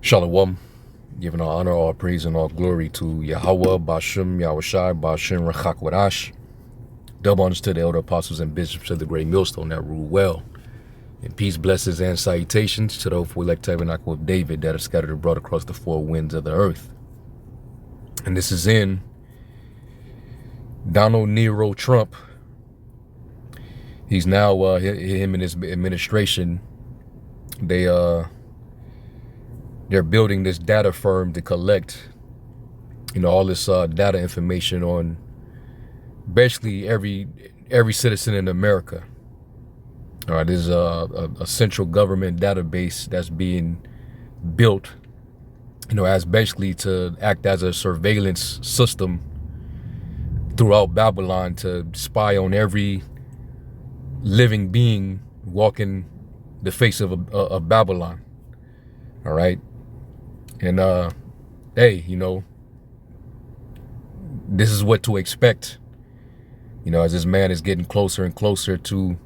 Shalom, giving all honor, all praise, and all glory to Yahweh, Bashem, Yahushai, Bashem, Rachak double honors to the elder apostles and bishops of the great millstone that rule well. And peace, blessings, and salutations to the hopeful elect tabernacle of David that are scattered abroad across the four winds of the earth. And this is in Donald Nero Trump. He's now, him and his administration, they're building this data firm to collect, all this data information on basically every citizen in America. All right, there's a central government database that's being built, as basically to act as a surveillance system throughout Babylon to spy on every living being walking the face of Babylon. All right. And, hey, this is what to expect, as this man is getting closer and closer to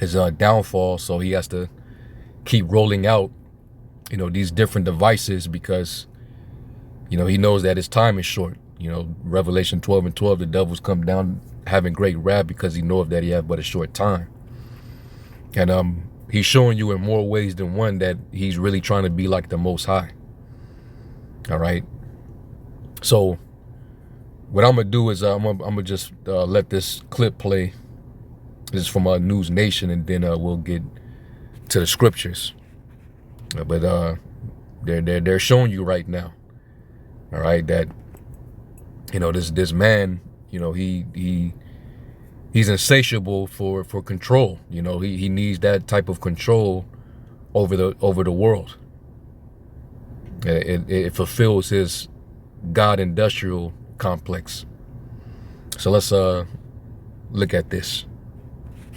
his downfall. So he has to keep rolling out, these different devices because, he knows that his time is short. Revelation 12:12, the devils come down having great wrath because he knows that he has but a short time. And he's showing you in more ways than one that he's really trying to be like the Most High. All right. So what I'm going to do is I'm going to just let this clip play. This is from News Nation, and then we'll get to the scriptures. But they're showing you right now, all right, that this man, he's insatiable for control. He needs that type of control over the world. It fulfills his God industrial complex. So let's look at this.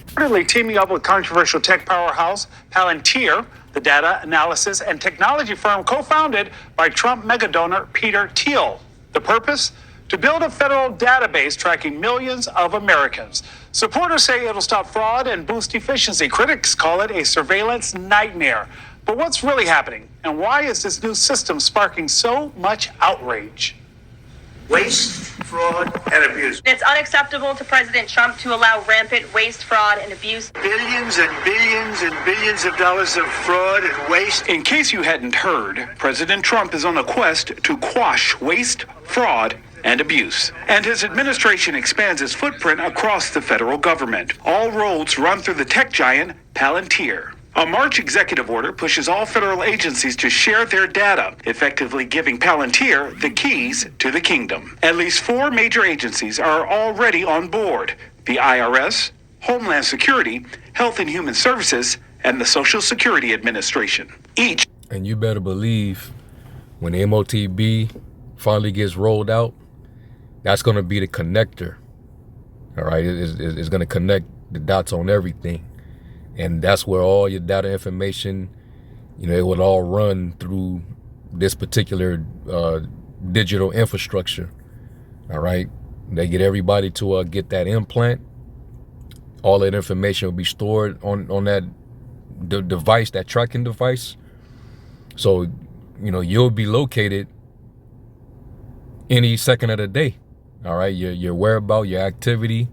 Reportedly teaming up with controversial tech powerhouse Palantir, the data analysis and technology firm co-founded by Trump mega donor Peter Thiel. The purpose? To build a federal database tracking millions of Americans. Supporters say it'll stop fraud and boost efficiency. Critics call it a surveillance nightmare. But what's really happening? And why is this new system sparking so much outrage? Waste, fraud, and abuse. It's unacceptable to President Trump to allow rampant waste, fraud, and abuse. Billions and billions and billions of dollars of fraud and waste. In case you hadn't heard, President Trump is on a quest to quash waste, fraud, and abuse. And his administration expands its footprint across the federal government. All roads run through the tech giant Palantir. A March executive order pushes all federal agencies to share their data, effectively giving Palantir the keys to the kingdom. At least 4 major agencies are already on board: the IRS, Homeland Security, Health and Human Services, and the Social Security Administration. Each. And you better believe when the MOTB finally gets rolled out, that's going to be the connector. All right, it's going to connect the dots on everything. And that's where all your data information, it would all run through this particular digital infrastructure. All right. They get everybody to get that implant. All that information will be stored on that device, that tracking device. So, you'll be located any second of the day. All right. Your whereabouts, your activity,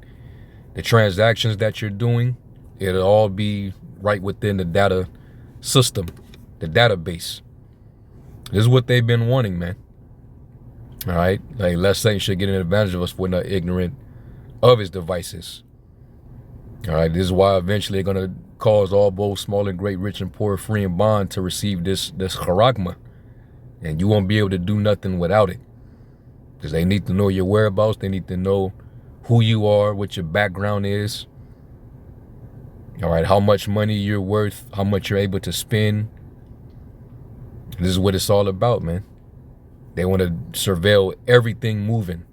the transactions that you're doing. It'll all be right within the data system, the database. This is what they've been wanting, man. All right. Like, lest Satan should get an advantage of us if we're not ignorant of his devices. All right. This is why eventually they're going to cause all, both small and great, rich and poor, free and bond, to receive this charagma. And you won't be able to do nothing without it. Because they need to know your whereabouts. They need to know who you are, what your background is. All right, how much money you're worth, how much you're able to spend. This is what it's all about, man. They want to surveil everything moving.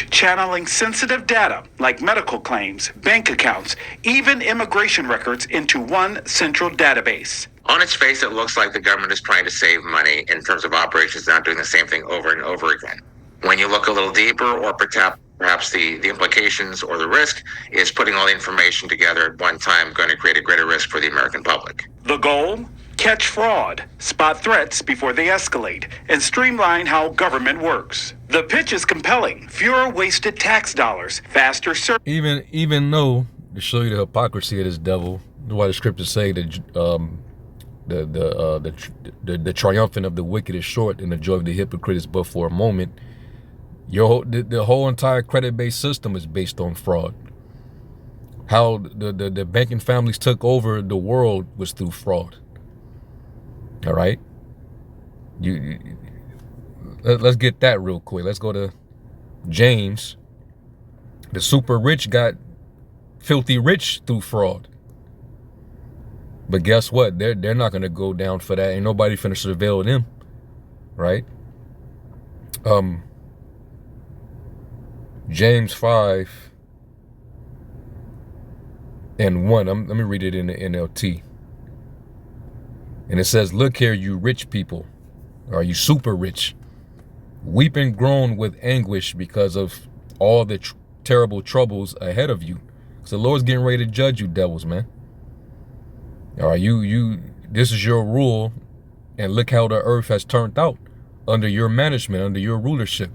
Channeling sensitive data like medical claims, bank accounts, even immigration records into one central database. On its face, it looks like the government is trying to save money in terms of operations, not doing the same thing over and over again. When you look a little deeper, or perhaps the implications or the risk is putting all the information together at one time going to create a greater risk for the American public. The goal? catch fraud, spot threats before they escalate, and streamline how government works. The pitch is compelling. Fewer wasted tax dollars, faster service. Even though, to show you the hypocrisy of this devil, why the scriptures say that the triumphant of the wicked is short and the joy of the hypocrite is but for a moment. The whole entire credit-based system is based on fraud. How the banking families took over the world was through fraud. All right, let's get that real quick. Let's go to James. The super rich got filthy rich through fraud. But guess what? They're not gonna go down for that. Ain't nobody finna surveil them, right? James 5:1. Let me read it in the NLT. And it says, "Look here, you rich people, or you super rich, weep and groan with anguish because of all the terrible troubles ahead of you." Because the Lord's getting ready to judge you devils, man. All right, this is your rule, and look how the earth has turned out under your management, under your rulership.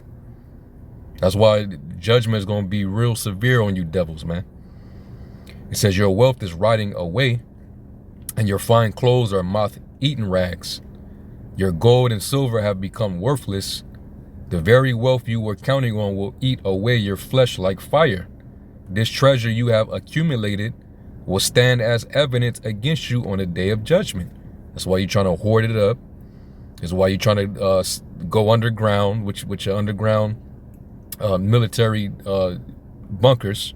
That's why judgment is going to be real severe on you devils, man. It says your wealth is rotting away, and your fine clothes are moth-eaten rags. Your gold and silver have become worthless. The very wealth you were counting on will eat away your flesh like fire. This treasure you have accumulated will stand as evidence against you on the day of judgment. That's why you're trying to hoard it up. That's why you're trying to go underground, which are underground military bunkers.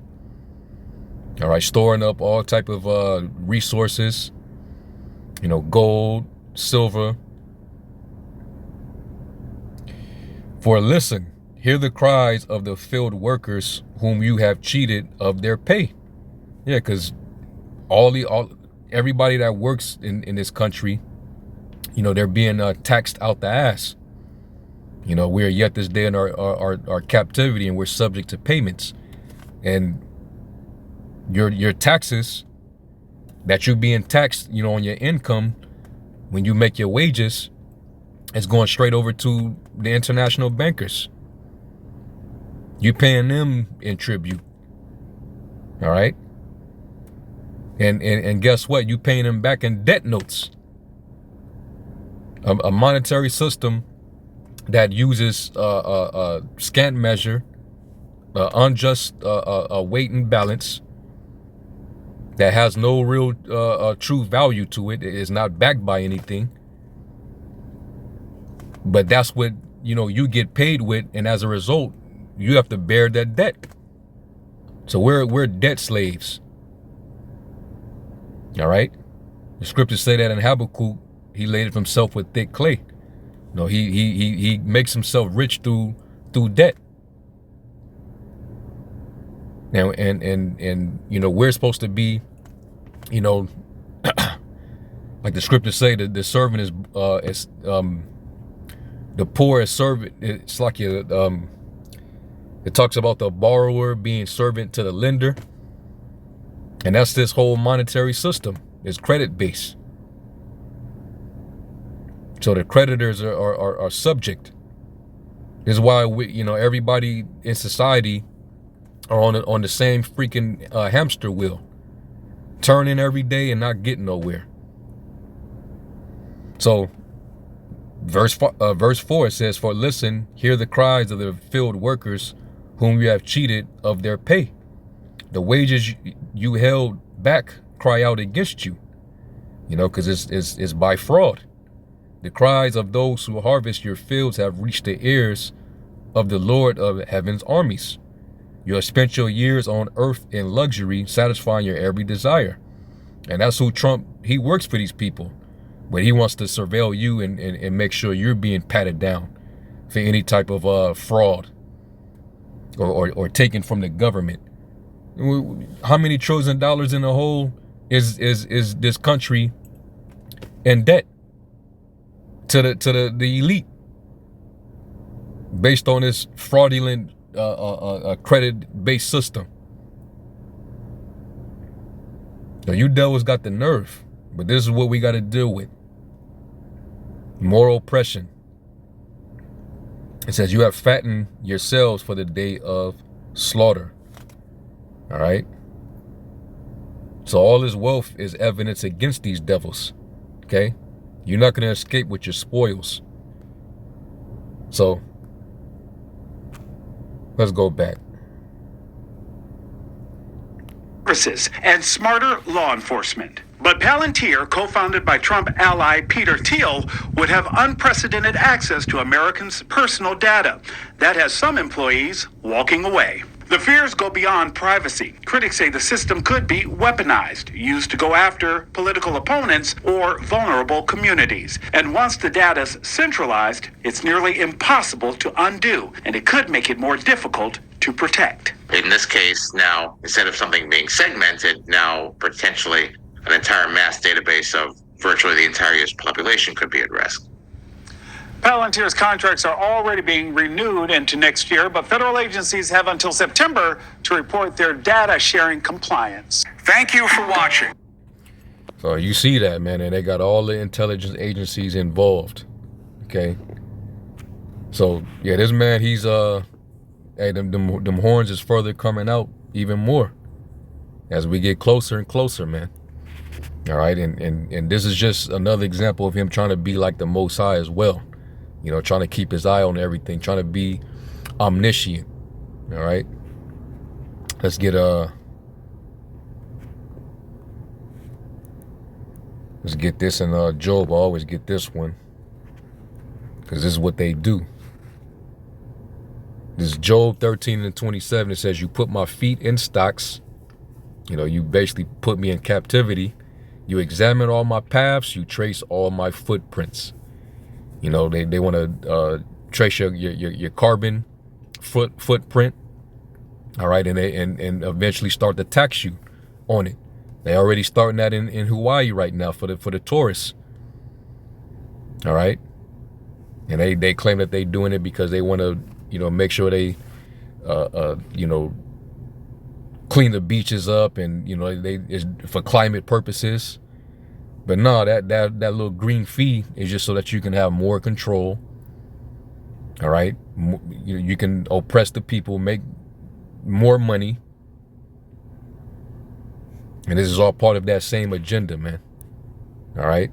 All right, storing up all type of resources, gold, silver. For listen, hear the cries of the field workers whom you have cheated of their pay. Yeah, because everybody that works in this country, they're being taxed out the ass. We're yet this day in our captivity, and we're subject to payments. And your taxes that you're being taxed, on your income when you make your wages, is going straight over to the international bankers. You paying them in tribute. All right. And guess what? You paying them back in debt notes. A monetary system that uses scant measure, unjust weight and balance, that has no real true value to it. It is not backed by anything. But that's what you get paid with, and as a result, you have to bear that debt. So we're debt slaves. All right. The scriptures say that in Habakkuk, he laid himself with thick clay. He makes himself rich through debt. Now and we're supposed to be, like the scriptures say, that the servant is the poor is servant. It's like it talks about the borrower being servant to the lender. And that's this whole monetary system. It's credit based. So the creditors are subject. This is why everybody in society are on the same freaking hamster wheel, turning every day and not getting nowhere. So verse 4 says, "For listen, hear the cries of the field workers whom you have cheated of their pay. The wages you held back cry out against you." Because it's by fraud. The cries of those who harvest your fields have reached the ears of the Lord of heaven's armies. You have spent your years on earth in luxury, satisfying your every desire. And that's who Trump, he works for these people. But he wants to surveil you and make sure you're being patted down for any type of fraud or taken from the government. How many trillions of dollars in the hole is this country in debt to the elite based on this fraudulent credit-based system? Now, you devils got the nerve, but this is what we got to deal with. More oppression. It says, you have fattened yourselves for the day of slaughter. All right. So all his wealth is evidence against these devils. Okay. You're not going to escape with your spoils. So let's go back. And smarter law enforcement. But Palantir, co-founded by Trump ally Peter Thiel, would have unprecedented access to Americans' personal data. That has some employees walking away. The fears go beyond privacy. Critics say the system could be weaponized, used to go after political opponents or vulnerable communities. And once the data's centralized, it's nearly impossible to undo, and it could make it more difficult to protect. In this case, now, instead of something being segmented, now potentially an entire mass database of virtually the entire U.S. population could be at risk. Palantir's contracts are already being renewed into next year, but federal agencies have until September to report their data sharing compliance. Thank you for watching. So you see that, man, and they got all the intelligence agencies involved. Okay. So yeah, this man, he's hey, them horns is further coming out even more as we get closer and closer, man. All right, and this is just another example of him trying to be like the Most High as well. You know, trying to keep his eye on everything, trying to be omniscient. All right. Let's get this in Job. I always get this one because this is what they do. This is Job 13:27. It says, you put my feet in stocks. You know, you basically put me in captivity. You examine all my paths. You trace all my footprints. You know, they want to trace your carbon footprint. All right. And eventually start to tax you on it. They already starting that in Hawaii right now for the tourists. All right. And they claim that they doing it because they want to, you know, make sure they, you know, clean the beaches up and, you know, it's for climate purposes. But no, that little green fee is just so that you can have more control. All right. You can oppress the people, make more money. And this is all part of that same agenda, man. All right.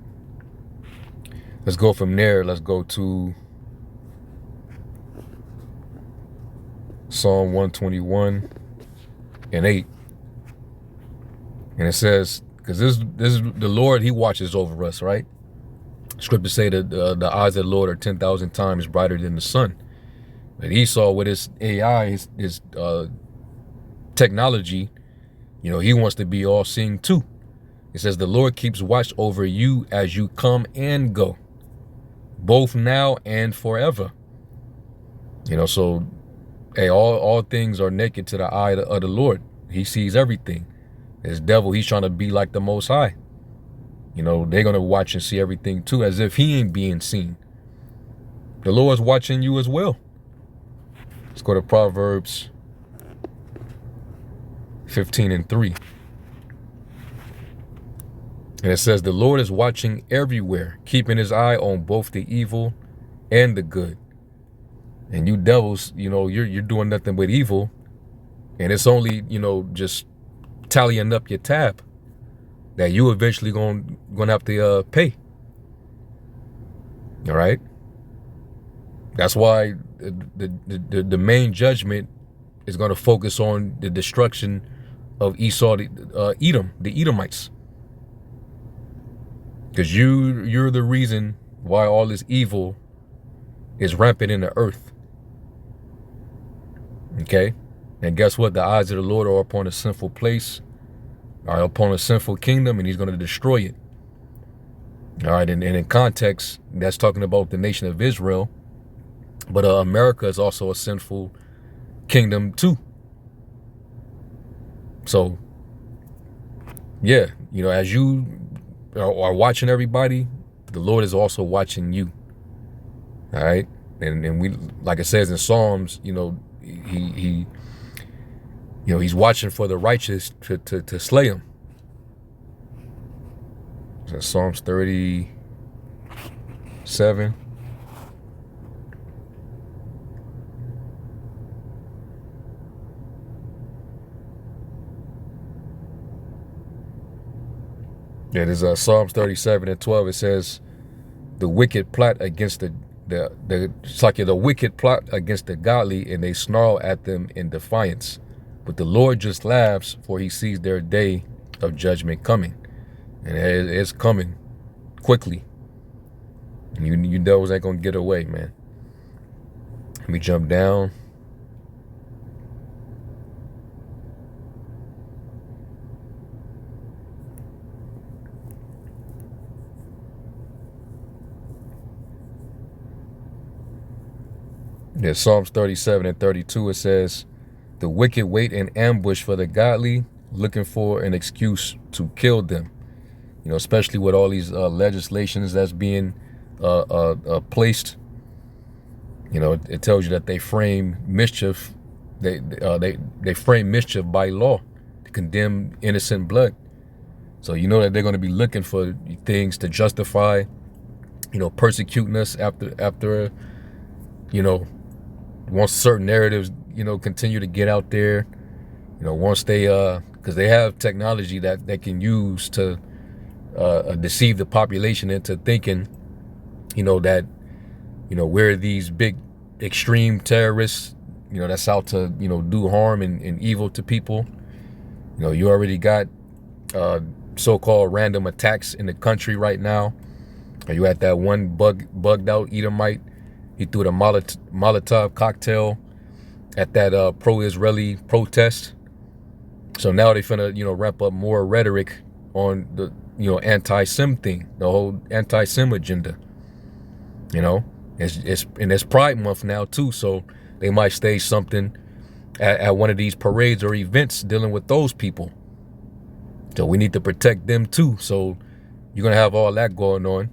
Let's go from there. Let's go to Psalm 121 and 8. And it says, because this is the Lord, he watches over us, right? Scriptures say that the eyes of the Lord are 10,000 times brighter than the sun. But Esau, with his AI, his technology, you know, he wants to be all seeing too. It says the Lord keeps watch over you as you come and go, both now and forever. You know, so hey, all things are naked to the eye of the Lord. He sees everything. This devil, he's trying to be like the Most High. You know, they're going to watch and see everything too, as if he ain't being seen. The Lord's watching you as well. Let's go to Proverbs 15:3. And it says, the Lord is watching everywhere, keeping his eye on both the evil and the good. And you devils, you know, you're doing nothing but evil. And it's only, you know, just tallying up your tab that you eventually gonna have to pay. All right. That's why the main judgment is going to focus on the destruction of Esau, Edom, the Edomites. Because you're the reason why all this evil is rampant in the earth. Okay? And guess what? The eyes of the Lord are upon a sinful place, are upon a sinful kingdom, and he's going to destroy it. All right, and in context, that's talking about the nation of Israel. But America is also a sinful kingdom too. So, yeah, you know, as you are watching everybody, the Lord is also watching you. All right, and we, like it says in Psalms, you know, he you know, he's watching for the righteous to slay him. Psalms 37. 7. Yeah, there's Psalms 37 and 12. It says, the wicked plot against it's like the wicked plot against the godly, and they snarl at them in defiance. But the Lord just laughs, for he sees their day of judgment coming. And it's coming quickly. And you devils ain't gonna get away, man. Let me jump down. Yeah, Psalms 37 and 32, it says, the wicked wait in ambush for the godly, looking for an excuse to kill them. You know, especially with all these legislations that's being placed. You know, it tells you that they frame mischief. They frame mischief by law to condemn innocent blood. So you know that they're going to be looking for things to justify, you know, persecuting us after, you know, once certain narratives, you know, continue to get out there, you know, once they, because they have technology that they can use to deceive the population into thinking, you know, that, you know, we're these big extreme terrorists, you know, that's out to, you know, do harm and evil to people. You know, you already got so-called random attacks in the country right now. You had that one bugged out Edomite. He threw the Molotov cocktail at that pro-Israeli protest. So now they finna, you know, ramp up more rhetoric on the, you know, anti-Sim thing, the whole anti-Sim agenda. You know, it's Pride Month now too, so they might stage something at one of these parades or events dealing with those people. So we need to protect them too. So you're gonna have all that going on.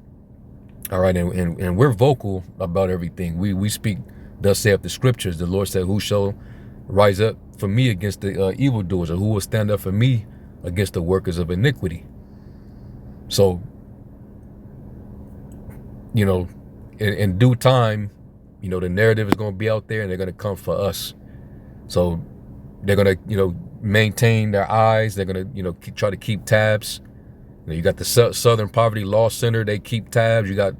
All right, and we're vocal about everything. We speak, thus saith the scriptures. The Lord said, who shall rise up for me against the evildoers, or who will stand up for me against the workers of iniquity? So, you know, in due time, you know, the narrative is going to be out there and they're going to come for us. So they're going to, you know, maintain their eyes. They're going to, you know, try to keep tabs. You got the Southern Poverty Law Center. They keep tabs. You got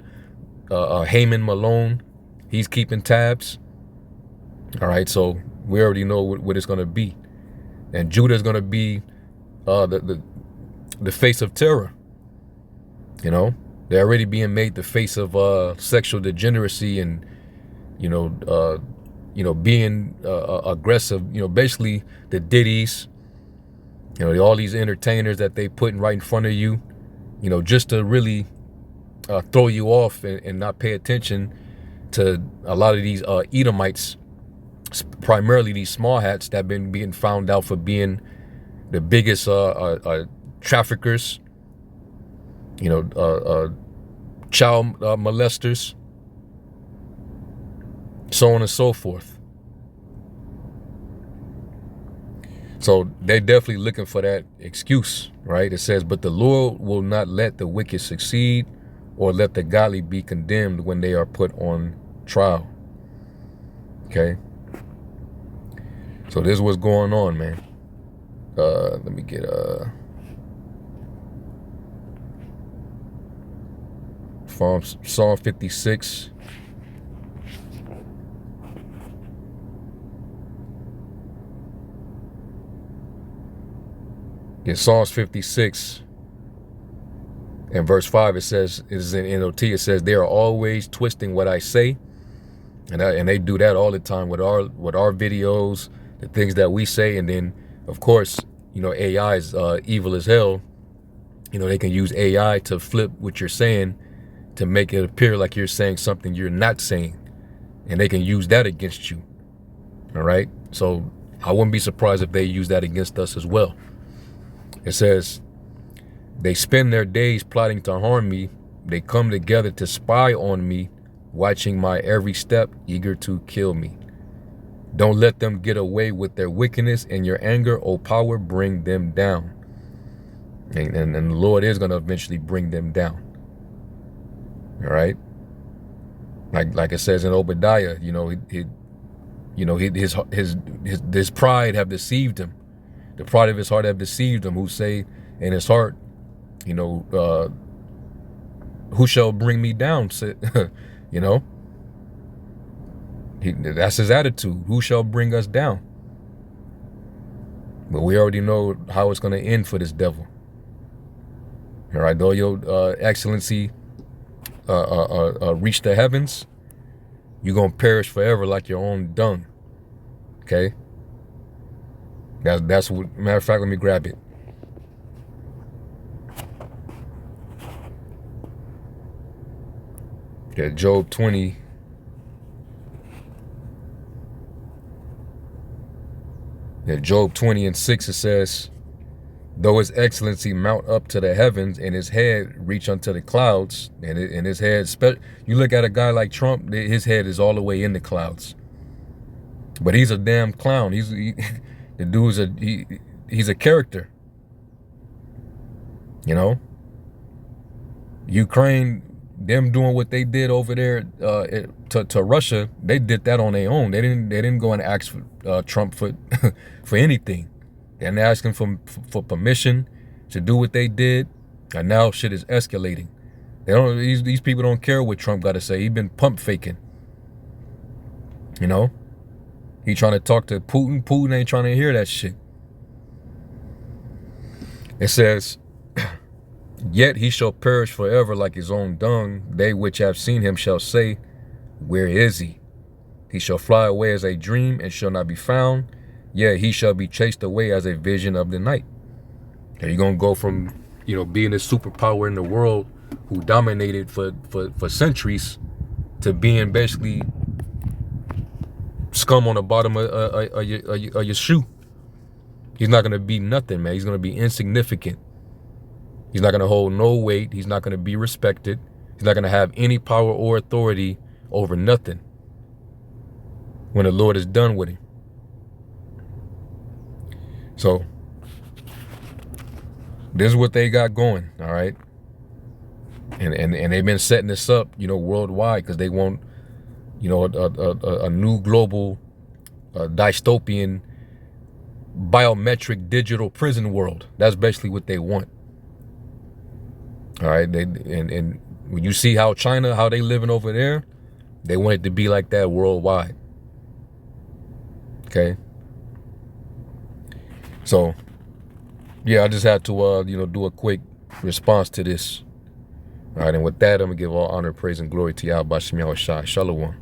Heyman Malone. He's keeping tabs. All right. So we already know what it's going to be. And Judah's going to be the face of terror. You know, they're already being made the face of sexual degeneracy and, you know, being aggressive. You know, basically the Diddies. You know, all these entertainers that they putting right in front of you, you know, just to really throw you off and not pay attention to a lot of these Edomites, primarily these small hats that have been being found out for being the biggest traffickers, you know, child molesters, so on and so forth. So they're definitely looking for that excuse, right? It says, but the Lord will not let the wicked succeed or let the godly be condemned when they are put on trial. Okay. So this is what's going on, man. Let me get Psalm 56. In Psalms 56 and verse 5, it says, it is in NOT, it says, they are always twisting what I say. And they do that all the time with our videos, the things that we say. And then, of course, you know, AI is evil as hell. You know, they can use AI to flip what you're saying to make it appear like you're saying something you're not saying. And they can use that against you. All right. So I wouldn't be surprised if they use that against us as well. It says, they spend their days plotting to harm me. They come together to spy on me, watching my every step, eager to kill me. Don't let them get away with their wickedness, and your anger, O power, bring them down. And the Lord is going to eventually bring them down. All right. Like it says in Obadiah, his pride have deceived him. The pride of his heart have deceived him, who say in his heart, who shall bring me down? you know, that's his attitude. Who shall bring us down? But we already know how it's going to end for this devil. All right, though your excellency reach the heavens, you're going to perish forever like your own dung. Okay? That's what, matter of fact, let me grab it. Yeah, Job 20. Yeah, Job 20:6, it says, though his excellency mount up to the heavens and his head reach unto the clouds, and his head, you look at a guy like Trump, his head is all the way in the clouds. But he's a damn clown. The dude's he's a character. Ukraine, them doing what they did over there to Russia, they did that on their own. They didn't go and ask for Trump for for anything. They didn't ask him for permission to do what they did, and now shit is escalating. These people don't care what Trump got to say. He been pump faking. He trying to talk to Putin. Putin ain't trying to hear that shit. It says, yet he shall perish forever like his own dung. They which have seen him shall say, where is he? He shall fly away as a dream and shall not be found. Yet he shall be chased away as a vision of the night. And you're going to go from, being a superpower in the world who dominated for centuries to being basically scum on the bottom of your shoe. He's not going to be nothing, man. He's going to be insignificant. He's not going to hold no weight. He's not going to be respected. He's not going to have any power or authority over nothing when the Lord is done with him. So this is what they got going, all right? And they've been setting this up, worldwide, because they want, a new global dystopian biometric digital prison world. That's basically what they want. All right, and when you see how China, how they living over there, they want it to be like that worldwide. Okay. So, yeah, I just had to, do a quick response to this. All right, and with that, I'm gonna give all honor, praise, and glory to Yahweh Shem Yahushua. Shalom.